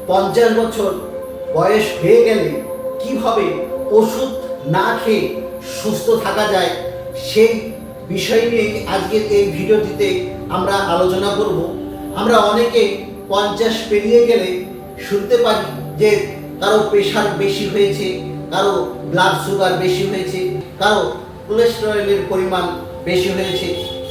50 বছর বয়স হয়ে গেলে কিভাবে ওষুধ না খেয়ে সুস্থ থাকা যায় সেই বিষয় নিয়ে আজকের এই ভিডিওটিতে আমরা আলোচনা করব। আমরা অনেকে 50 পেরিয়ে গেলে শুনতে পারি যে কারো প্রেশার বেশি হয়েছে, কারো ব্লাড সুগার বেশি হয়েছে, কারো কোলেস্টেরলের পরিমাণ বেশি হয়েছে,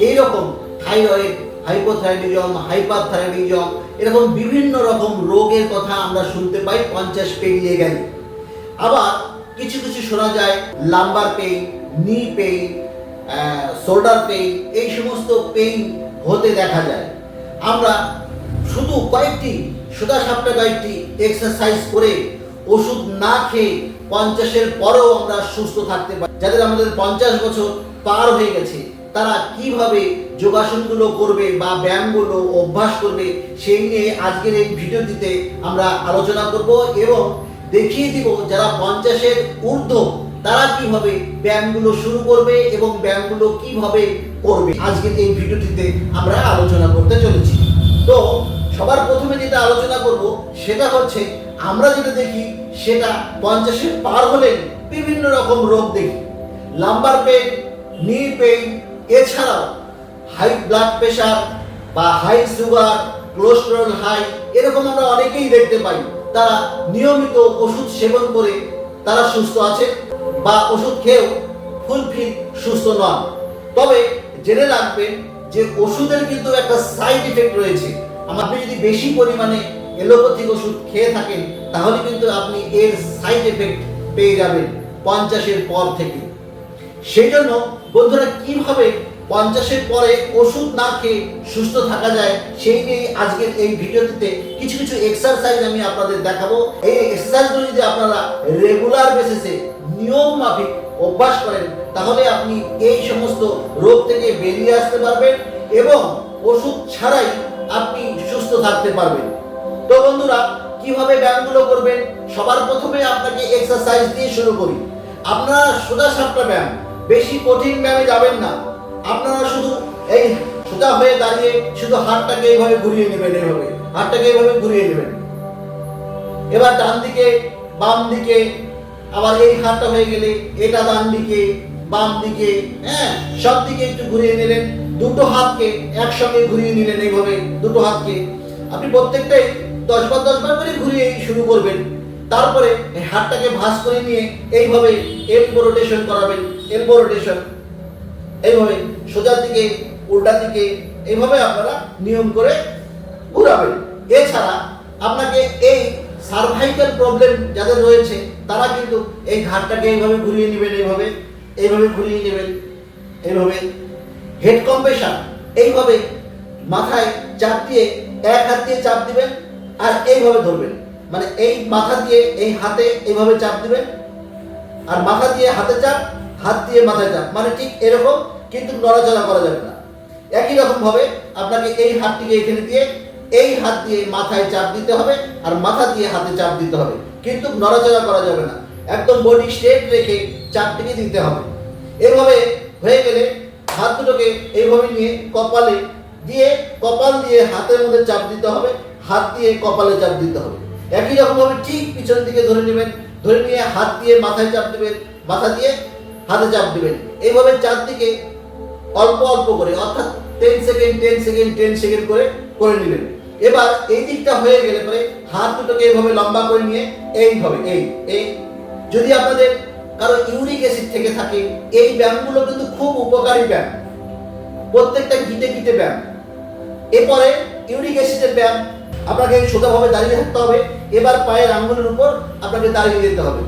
এইরকম থাইরয়েড, হাইপোথাইরয়েডিজম, হাইপারথাইরয়েডিজম, এরকম বিভিন্ন রকম রোগের কথা আমরা শুনতে পাই 50 পেরিয়ে গেলে। আবার কিছু কিছু শোনা যায় লাম্বার পেইন, নি পেইন, শোল্ডার পেইন, এই সমস্ত পেইন হতে দেখা যায়। আমরা শুধু কয়েকটি সোজাসাপটা কয়েকটি এক্সারসাইজ করে ওষুধ না খেয়ে 50-এর পরেও আমরা সুস্থ থাকতে পারি। যাদের আমাদের 50 বছর পার হয়ে গেছে তারা কিভাবে যোগাসনগুলো করবে বা ব্যায়ামগুলো অভ্যাস করবে সেই নিয়ে আজকের এই ভিডিওটিতে আমরা আলোচনা করব এবং দেখিয়ে দিব যারা 50-এর ঊর্ধ্ব তারা কিভাবে ব্যায়ামগুলো শুরু করবে এবং ব্যায়ামগুলো কিভাবে করবে আজকের এই ভিডিওটিতে আমরা আলোচনা করতে চলেছি। তো সবার প্রথমে যেটা আলোচনা করব সেটা হচ্ছে আমরা যেটা দেখি সেটা 50-এর পার হলে বিভিন্ন রকম রোগ দেখি, লাম্বার পেইন, নি পেইন, এছাড়াও হাই ব্লাড প্রেশার বা হাই সুগার, কোলেস্টেরল হাই, এরকম আমরা অনেকেই দেখতে পাই। তারা নিয়মিত ওষুধ সেবন করে তারা সুস্থ আছে বা ওষুধ খেয়েও ফুলফিল সুস্থ নন। তবে জেনে রাখবেন যে ওষুধের কিন্তু একটা সাইড ইফেক্ট রয়েছে। আপনি যদি বেশি পরিমাণে এলোপ্যাথিক ওষুধ খেয়ে থাকেন তাহলে কিন্তু আপনি এর সাইড এফেক্ট পেয়ে যাবেন 50-এর পর থেকে। সেই জন্য বন্ধুরা কিভাবে 50-এর পরে ওষুধ না খেয়ে সুস্থ থাকা যায় সেই নিয়ে আজকের এই ভিডিওটিতে কিছু কিছু এক্সারসাইজ আমি আপনাদের দেখাবো। এই এক্সারসাইজগুলো যদি আপনারা রেগুলার বেসিসে নিয়ম মাফিক অভ্যাস করেন তাহলে আপনি এই সমস্ত রোগ থেকে বেরিয়ে আসতে পারবেন এবং ওষুধ ছাড়াই আপনি সুস্থ থাকতে পারবেন। তো বন্ধুরা কিভাবে ব্যায়ামগুলো করবেন, সবার প্রথমে আপনাকে এক্সারসাইজ দিয়ে শুরু করি। আপনারা সোজাসাপটা ব্যায়াম, বেশি কঠিন ব্যায়ামে যাবেন না। আপনারা শুধু এই সোজা হয়ে দাঁড়িয়ে শুধু হাতটাকে এইভাবে ঘুরিয়ে নেবেন, এইভাবে হাতটাকে এইভাবে ঘুরিয়ে নেবেন। এবার ডান দিকে বাম দিকে, আবার এই হাতটা হয়ে গেলে এটা ডান দিকে বাম দিকে, সব দিকে একটু ঘুরিয়ে নিলেন। দুটো হাতকে একসঙ্গে ঘুরিয়ে নিলেন, এইভাবে দুটো হাতকে আপনি প্রত্যেকটাই 10 বার 10 বার করে ঘুরিয়ে শুরু করবেন। তারপরে এই হাতটাকে ভাঁজ করে নিয়ে এইভাবে এলবো রোটেশন করাবেন, এলবো রোটেশন, এইভাবে সোজা দিকে উল্টা দিকে, এইভাবে আপনারা নিয়ম করে ঘোরাবেন। এছাড়া আপনাকে এই সার্ভাইকাল প্রবলেম যাদের রয়েছে তারা কিন্তু এই ঘাটটাকে এইভাবে ঘুরিয়ে নেবেন, এইভাবে এইভাবে ঘুরিয়ে নেবেন, এইভাবে হেড কম্প্রেশন, এইভাবে মাথায় চাপ দিয়ে এক হাত দিয়ে চাপ দিবেন আর এইভাবে ধরবেন, মানে এই মাথা দিয়ে এই হাতে এইভাবে চাপ দিবেন আর মাথা দিয়ে হাতে চাপ, হাত দিয়ে মাথায় চাপ, মানে ঠিক এরকম, কিন্তু নড়াচড়া করা যাবে না। একই রকম ভাবে আপনাকে এই হাতটিকে এখানে দিয়ে এই হাত দিয়ে মাথায় চাপ দিতে হবে আর মাথা দিয়ে হাতে চাপ দিতে হবে, কিন্তু নড়াচড়া করা যাবে না। একদম বডি স্ট্রেট রেখে চাপটিকে দিতে হবে। এইভাবে হয়ে গেলে হাত দুটোকে এইভাবে নিয়ে কপালে দিয়ে, কপাল দিয়ে হাতের মধ্যে চাপ দিতে হবে, হাত দিয়ে কপালে চাপ দিতে হবে। একই রকম ভাবে ঠিক পিছন দিকে ধরে নেবেন, ধরে নিয়ে হাত দিয়ে মাথায় চাপ দিবেন, মাথা দিয়ে হাতে চাপ দিবেন। এইভাবে চারদিকে অল্প অল্প করে, অর্থাৎ 10 সেকেন্ড 10 সেকেন্ড 10 সেকেন্ড করে করে নেবেন। এবার এই দিকটা হয়ে গেলে পরে হাত দুটোকে এইভাবে লম্বা করে নিয়ে এইভাবে এই যদি আপনাদের কারো ইউরিক অ্যাসিড থেকে থাকে এই ব্যায়ামগুলো কিন্তু খুব উপকারী ব্যায়াম, প্রত্যেকটা ঘিটে ঘিটে ব্যায়াম। এরপরে ইউরিক অ্যাসিডের ব্যায়াম, আপনাকে সোজাভাবে দাঁড়িয়ে থাকতে হবে। এবার পায়ের আঙ্গুলের উপর আপনাকে দাঁড়িয়ে যেতে হবে,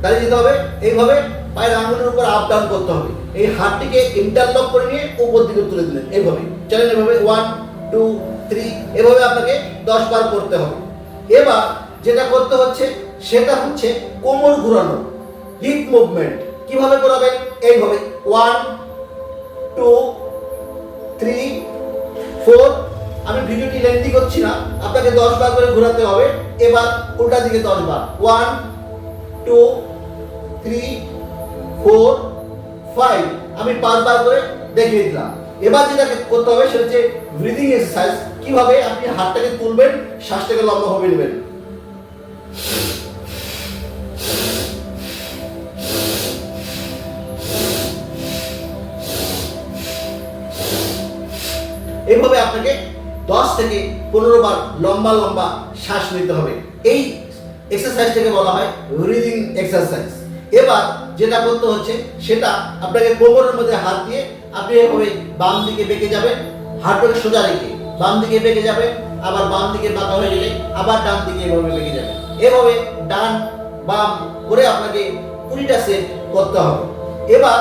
দাঁড়িয়ে যেতে হবে, এইভাবে পায়ের আঙ্গুলের উপর আপ ডাউন করতে হবে। এই হাতটিকে ইন্টারলক করে নিয়ে উপর দিকে তুলে দিলেন, এইভাবে চলেন, এভাবে 1 2 3 এভাবে আপনাকে 10 বার করতে হবে। এবার যেটা করতে হচ্ছে সেটা হচ্ছে কোমর ঘোরানো, হিপ মুভমেন্ট। কিভাবে করাবেন? এইভাবে 1 2 3 4, আমি ভিডিওটি লেন্থি করছি না, আপনাকে 10 বার করে ঘোরাতে হবে। এবার উল্টা দিকে 10 বার, 1 2 3 4 5, আমি 5 বার করে দেখিয়ে দিলাম। এবার যেটা করতে হবে সেটা হচ্ছে ব্রিদিং এক্সারসাইজ। কিভাবে আপনি হাতটাকে তুলবেন, শ্বাসটাকে লম্বা ভাবে নেবেন, থেকে 15 বার লম্বা লম্বা শ্বাস নিতে হবে। এই এক্সারসাইজটাকে বলা হয় ব্রিদিং এক্সারসাইজ। এবার যেটা করতে হচ্ছে সেটা আপনাকে কোমরের মধ্যে হাত দিয়ে আপনি এভাবে বাম দিকে বেঁকে যাবেন, হাতটাকে সোজা রেখে বাম দিকে বেঁকে যাবেন, আবার বাম দিকে বাঁকা হয়ে গেলে আবার ডান দিকে এভাবে বেঁকে যাবেন। এভাবে ডান বাম করে আপনাকে 20টা সেট করতে হবে। এবার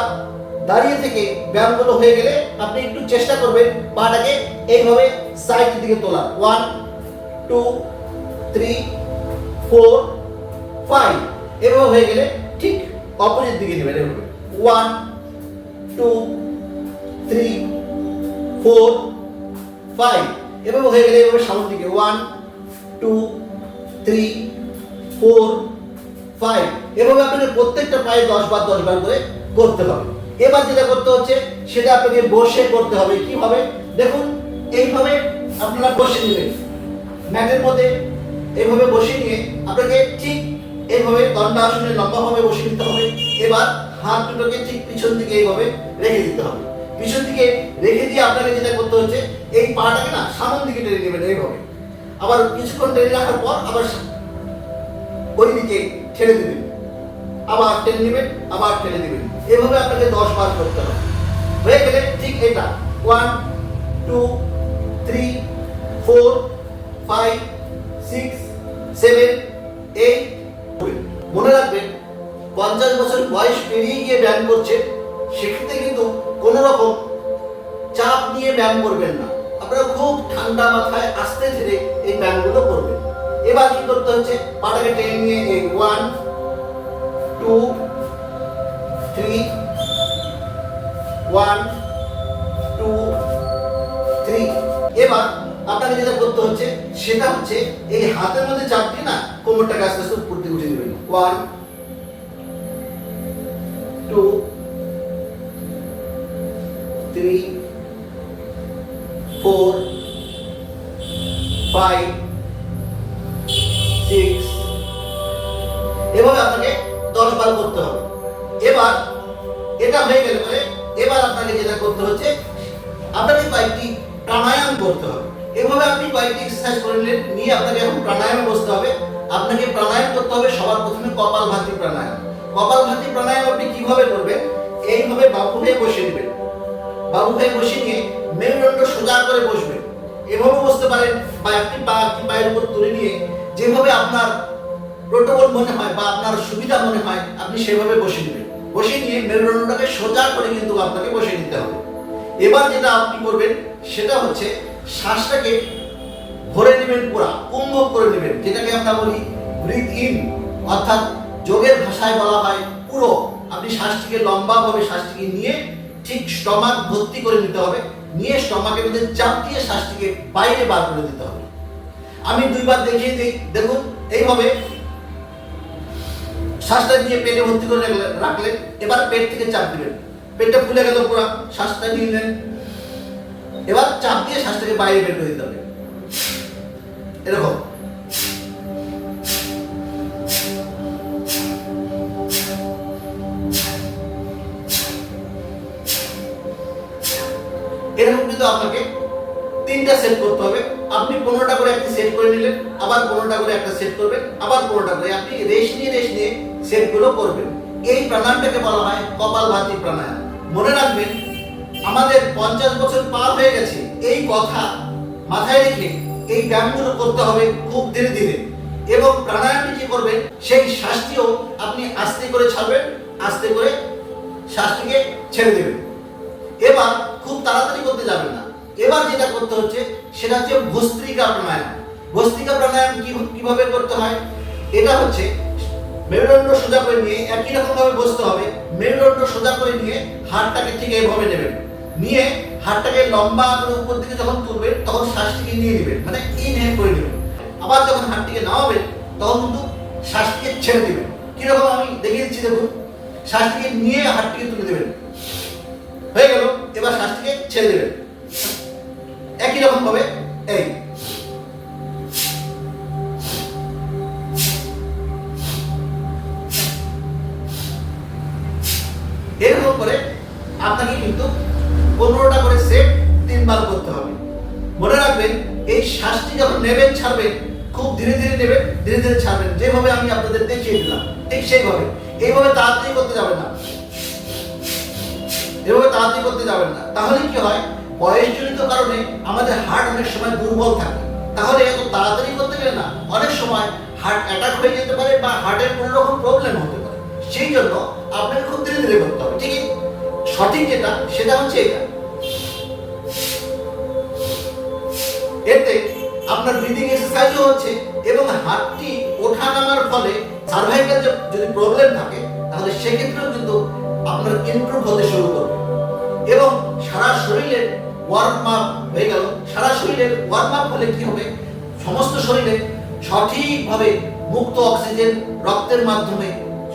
দাঁড়িয়ে থেকে ব্যায়ামগুলো হয়ে গেলে আপনি একটু চেষ্টা করবেন পাটাকে এইভাবে সাইডের দিকে তোলা। 1 2 3 4 5 এভাবে হয়ে গেলে ঠিক অপোজিট দিকে নেবেন। এভাবে 1 2 3 4 5 এভাবে হয়ে গেলে এভাবে সামনের দিকে 1 2 3 4 5 এভাবে আপনাকে প্রত্যেকটা পায়ে 10 বার করে করতে হবে। এবার যেটা করতে হচ্ছে সেটা আপনাকে বসে করতে হবে। কিভাবে দেখুন, এইভাবে আপনারা বসে নেবেন ম্যাটের মধ্যে, এইভাবে বসে নিয়ে আপনাকে ঠিক এইভাবে দণ্ডাসনে লম্বাভাবে বসে নিতে হবে। এবার হাত দুটোকে ঠিক পিছন দিকে এইভাবে রেখে দিতে হবে। পিছন দিকে রেখে দিয়ে আপনাকে যেটা করতে হচ্ছে এই পাটাকে না সামনের দিকে টেনে নেবেন এইভাবে। আবার কিছুক্ষণ টেনে রাখার পর আবার ওই দিকে ছেড়ে দিবেন, আবার টেনে নেবেন, আবার টেনে দিবেন। এভাবে আপনাকে 10 বার করতে হবে। হয়ে গেলে ঠিক এটা 1 2 3 4 5 6 7 8 মনে রাখবেন 50 বছর বয়স পেরিয়ে গিয়ে ব্যায়াম করছেন, সেক্ষেত্রে কিন্তু কোনো রকম চাপ নিয়ে ব্যায়াম করবেন না। আপনারা খুব ঠান্ডা মাথায় আস্তে ধীরে এই ব্যায়ামগুলো করবেন। এবার কি করতে হচ্ছে, পাটাকে টেনে নিয়ে এই 1 2 3 1 2 3 এবার আপনাকে যেটা করতে হচ্ছে সেটা হচ্ছে এই হাতের মধ্যে চাপ দিয়ে না কোমরটাকে আস্তে আস্তে উপর দিকে উঠিয়ে দিবেন। 1 2 3 4 5 6 এভাবে আপনাকে 10 বার করতে হবে। এবার এটা হয়ে গেলে পরে এবার আপনাকে যেটা করতে হচ্ছে আপনাকে কয়েকটি প্রাণায়াম করতে হবে। এভাবে আপনি কয়েকটি এক্সারসাইজ করে নিয়ে আপনাকে এখন প্রাণায়ামে বসতে হবে। আপনাকে প্রাণায়াম করতে হবে সবার প্রথমে কপালভাতি প্রাণায়াম। কপালভাতি প্রাণায়াম আপনি কিভাবে করবেন, এইভাবে বাবু হয়ে বসে নেবেন। বাবু হয়ে বসে নিয়ে মেরুদণ্ড সোজা করে বসবেন। এভাবে বসতে পারেন বা একটি পা একটি পায়ের উপর তুলে নিয়ে যেভাবে আপনার প্রোটোকল মনে হয় বা আপনার সুবিধা মনে হয় আপনি সেভাবে বসে নেবেন। বসে নিয়ে মেরুদণ্ডটাকে সোজা করে কিন্তু আপনাকে বসে নিতে হবে। এবার যেটা আপনি করবেন সেটা হচ্ছে শ্বাসটাকে ভরে নেবেন, পুরা কুম্ভক করে নেবেন, যেটাকে আমরা বলি ব্রিথ ইন, অর্থাৎ যোগের ভাষায় বলা হয় পুরো। আপনি শ্বাসটিকে লম্বাভাবে শ্বাসটিকে নিয়ে ঠিক স্টমাক ভর্তি করে নিতে হবে, নিয়ে স্টমাকের মধ্যে চাপ দিয়ে শ্বাসটিকে বাইরে বার করে দিতে হবে। আমি 2 বার দেখিয়ে দিই, দেখুন এইভাবে শ্বাসটা নিয়ে পেটে ভর্তি করে রাখলেন। এবার পেট থেকে চাপ দিবেন, পেটটা ফুলে গেল পুরো, শ্বাসটা নিলেন, এবার চাপ দিয়ে শ্বাসটাকে বাইরে বের করে দিতে হবে। এরকম এরকম কিন্তু আপনাকে 3টা সেট করতে হবে। আপনি 15টা করে একটি সেট করে নিলেন, আবার 15টা করে একটা সেট করবেন, আবার 15টা করে আপনি রেস্ট নিয়ে সেটগুলো করবেন। এই প্রাণায়ামটাকে বলা হয় কপালভাতি প্রাণায়াম। মনে রাখবেন আমাদের 50 বছর পার হয়ে গেছে, এই কথা মাথায় রেখে এই ব্যায়ামগুলো করতে হবে খুব ধীরে ধীরে। এবং প্রাণায়ামটি কি করবেন, সেই শ্বাসটিও আপনি আস্তে করে ছাড়বেন, আস্তে করে শ্বাসটিকে ছেড়ে দেবেন। এবার খুব তাড়াতাড়ি করতে যাবেন না। এবার যেটা করতে হচ্ছে সেটা হচ্ছে ভস্ত্রিকা প্রাণায়াম। ভস্ত্রিকা প্রাণায়াম কিভাবে করতে হয়, এটা হচ্ছে মেরুদণ্ড সোজা করে নিয়ে একই রকম ভাবে বসতে হবে। মেরুদণ্ড সোজা করে নিয়ে হাতটাকে ঠিক এইভাবে নেবেন, নিয়ে হাতটাকে লম্বা করে উপর দিকে যখন তুলবেন তখন শ্বাসটিকে নিয়ে নেবেন, মানে ইনহেল করে নেবেন। আবার যখন হাতটিকে নামাবেন তখন কিন্তু শ্বাসটিকে ছেড়ে দেবেন। কিরকম আমি দেখিয়ে দিচ্ছি, দেখুন শ্বাসটিকে নিয়ে হাতটিকে তুলে দেবেন, হয়ে গেল। এবার শ্বাসটিকে ছেড়ে দেবেন একই রকম ভাবে। এই এরকম করে আপনাকে কিন্তু 15টা করে সেট 3 বার করতে হবে। মনে রাখবেন এই শ্বাসটি যখন নেবেন ছাড়বেন, খুব ধীরে ধীরে নেবেন, ধীরে ধীরে ছাড়বেন, যেভাবে আমি আপনাদের দেখিয়ে দিলাম ঠিক সেইভাবে। এইভাবে তাড়াতাড়ি করতে যাবেন না, এভাবে তাড়াতাড়ি করতে যাবেন না। তাহলে কি হয়, বয়সজনিত কারণে আমাদের হার্ট অনেক সময় দুর্বল থাকে। তাহলে এত তাড়াতাড়ি করতে গেলে না অনেক সময় হার্ট অ্যাটাক হয়ে যেতে পারে বা হার্টের কোনো রকম প্রবলেম হতে পারে। সেই জন্য আপনাকে খুব ধীরে ধীরে করতে হবে। ঠিক সঠিক যেটা সেটা হচ্ছে এটা। এতে আপনার ব্রিদিং এক্সারসাইজও হচ্ছে এবং হার্টটি ওঠা নামার ফলে সার্ভাইকাল যদি প্রবলেম থাকে তাহলে সেক্ষেত্রেও কিন্তু আপনার ইমপ্রুভ হতে শুরু করবে এবং সারা শরীরের ওয়ার্ম আপ হয়ে গেল। সারা শরীরের ওয়ার্ম আপ হলে কি হবে, সমস্ত শরীরে সঠিকভাবে মুক্ত অক্সিজেন রক্তের মাধ্যমে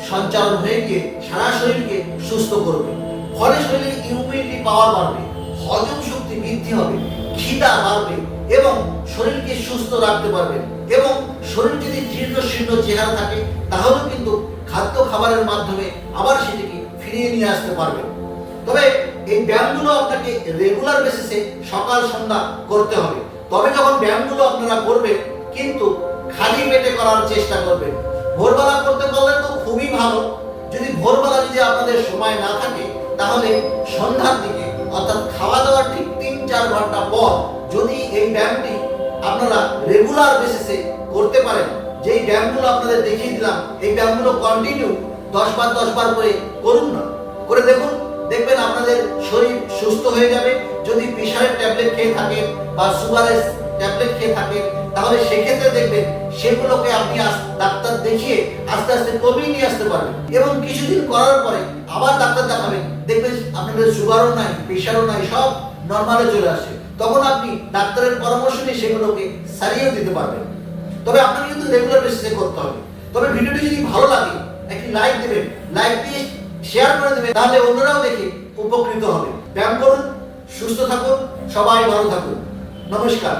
সঞ্চালন হয়ে গিয়ে সারা শরীরকে সুস্থ করবে। ফলে শরীরের ইমিউনিটি পাওয়ার বাড়বে, হজম শক্তি বৃদ্ধি হবে, খিদা বাড়বে এবং শরীরকে সুস্থ রাখতে পারবেন। এবং শরীর যদি জীর্ণ শীর্ণ চেহারা থাকে তাহলে কিন্তু খাদ্য খাবারের মাধ্যমে আবার সেটিকে ফিরিয়ে নিয়ে আসতে পারবেন। তবে এই ব্যায়ামগুলো আপনাকে রেগুলার বেসিসে সকাল সন্ধ্যা করতে হবে। তবে যখন ব্যায়ামগুলো আপনারা করবেন কিন্তু খালি পেটে করার চেষ্টা করবেন। ভোরবেলা করতে পারলে তো খুবই ভালো। যদি ভোরবেলা যদি আপনাদের সময় না থাকে তাহলে সন্ধ্যার দিকে অর্থাৎ খাওয়া দাওয়ার ঠিক 3-4 ঘন্টা পর যদি এই ব্যায়ামটি আপনারা রেগুলার বেসিসে করতে পারেন, যেই ব্যায়ামগুলো আপনাদের দেখিয়ে দিলাম এই ব্যায়ামগুলো কন্টিনিউ 10 বার করে করুন না, করে দেখুন, দেখবেন আপনাদের শরীর সুস্থ হয়ে যাবে। যদি প্রেশারের ট্যাবলেট খেয়ে থাকেন বা সুগারের ট্যাবলেট খেয়ে থাকেন তাহলে সেক্ষেত্রে দেখবেন সেগুলোকে আপনি ডাক্তার দেখিয়ে আস্তে আস্তে কমিয়ে নিয়ে আসতে পারবেন এবং কিছুদিন করার পরে আবার ডাক্তার দেখাবেন, দেখবেন আপনাদের সুগারও নাই, প্রেশারও নাই, সব নর্মালে চলে আসে। তখন আপনি ডাক্তারের পরামর্শ নিয়ে সেগুলোকে সারিয়েও দিতে পারবেন। তবে আপনাকে কিন্তু রেগুলার বেসিসে করতে হবে। তবে ভিডিওটি যদি ভালো লাগে একটি লাইক দেবেন, লাইক দিয়ে শেয়ার করে দেবেন, তাহলে অন্যরাও দেখে উপকৃত হবে। ব্যায়াম করুন, সুস্থ থাকুন, সবাই ভালো থাকুন। নমস্কার।